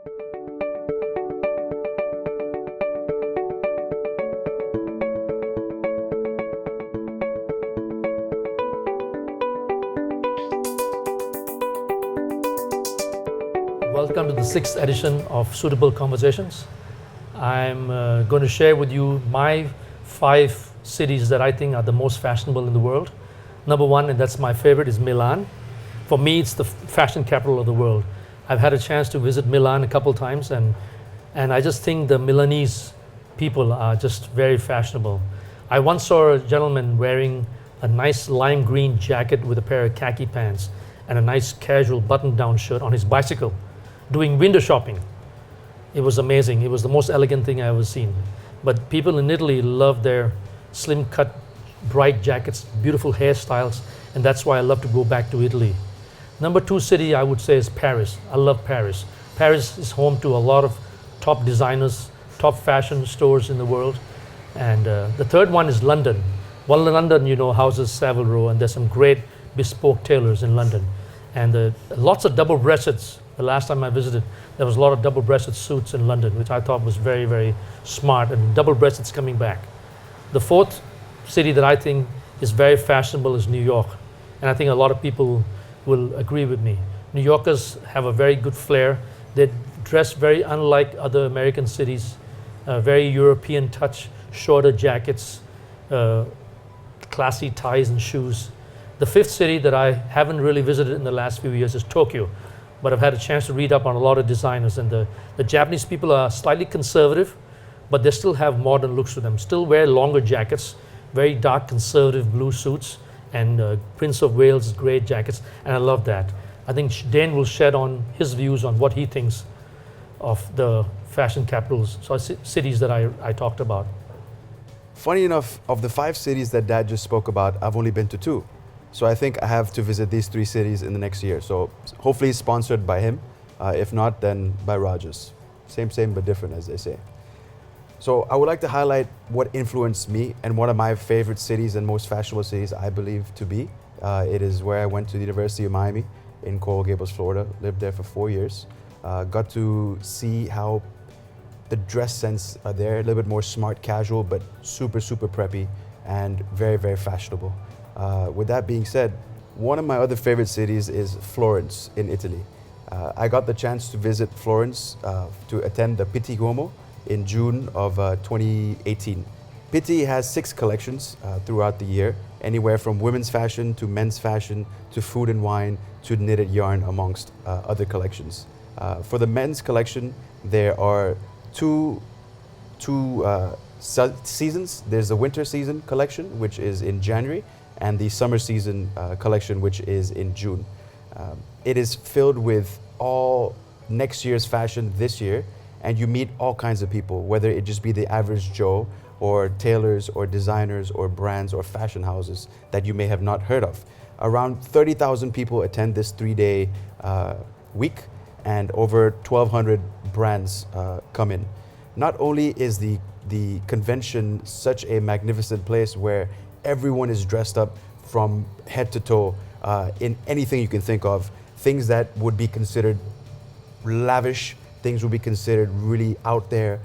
Welcome to the 6th edition of Suitable Conversations. I'm going to share with you my 5 cities that I think are the most fashionable in the world. Number 1, and that's my favorite, is Milan. For me, it's the fashion capital of the world. I've had a chance to visit Milan a couple times, and I just think the Milanese people are just very fashionable. I once saw a gentleman wearing a nice lime green jacket with a pair of khaki pants and a nice casual button-down shirt on his bicycle, doing window shopping. It was amazing. It was the most elegant thing I've ever seen. But people in Italy love their slim cut, bright jackets, beautiful hairstyles, and that's why I love to go back to Italy. Number 2 city I would say is Paris. I love Paris. Paris is home to a lot of top designers, top fashion stores in the world. And the third one is London. Well, London, you know, houses Savile Row, and there's some great bespoke tailors in London. And lots of double-breasted. The last time I visited, there was a lot of double-breasted suits in London, which I thought was very, very smart, and double-breasted's coming back. The 4th city that I think is very fashionable is New York, and I think a lot of people will agree with me. New Yorkers have a very good flair. They dress very unlike other American cities, very European touch, shorter jackets, classy ties and shoes. The 5th city that I haven't really visited in the last few years is Tokyo, but I've had a chance to read up on a lot of designers, and the Japanese people are slightly conservative, but they still have modern looks to them, still wear longer jackets, very dark conservative blue suits, and Prince of Wales great jackets, and I love that. I think Dane will shed on his views on what he thinks of the fashion capitals, so cities that I talked about. Funny enough, of the 5 cities that Dad just spoke about, I've only been to 2. So I think I have to visit these 3 cities in the next year. So hopefully sponsored by him. If not, then by Rogers. Same but different, as they say. So I would like to highlight what influenced me and one of my favorite cities and most fashionable cities I believe to be. It is where I went to the University of Miami in Coral Gables, Florida. Lived there for 4 years. Got to see how the dress sense are there, a little bit more smart casual, but super, super preppy and very, very fashionable. With that being said, one of my other favorite cities is Florence in Italy. I got the chance to visit Florence to attend the Pitti Uomo in June of 2018. Pitti has 6 collections throughout the year, anywhere from women's fashion to men's fashion to food and wine to knitted yarn, amongst other collections. For the men's collection, there are two seasons. There's the winter season collection, which is in January, and the summer season collection, which is in June. It is filled with all next year's fashion this year, and you meet all kinds of people, whether it just be the average Joe or tailors or designers or brands or fashion houses that you may have not heard of. Around 30,000 people attend this 3-day week, and over 1,200 brands come in. Not only is the convention such a magnificent place where everyone is dressed up from head to toe in anything you can think of, things that would be considered lavish, things would be considered really out there.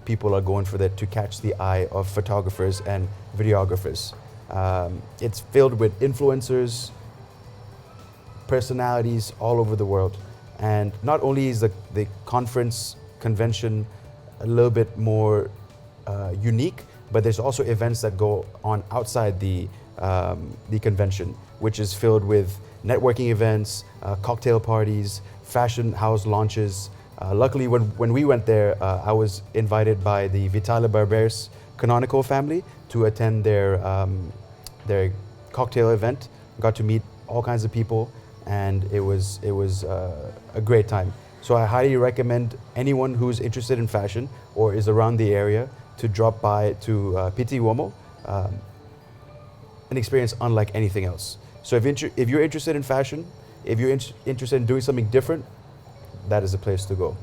People are going for that to catch the eye of photographers and videographers. It's filled with influencers, personalities all over the world. And not only is the conference convention a little bit more unique, but there's also events that go on outside the convention, which is filled with networking events, cocktail parties, fashion house launches. Luckily, when we went there, I was invited by the Vitale Barberis Canonical family to attend their cocktail event. Got to meet all kinds of people, and it was a great time. So I highly recommend anyone who's interested in fashion or is around the area to drop by to Pitti Uomo, an experience unlike anything else. So if you're interested in fashion, if you're interested in doing something different, that is the place to go.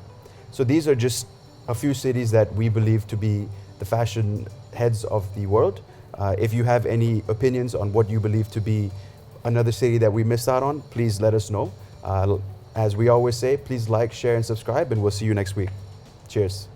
So these are just a few cities that we believe to be the fashion heads of the world. If you have any opinions on what you believe to be another city that we missed out on, please let us know. As we always say, please like, share, and subscribe, and we'll see you next week. Cheers.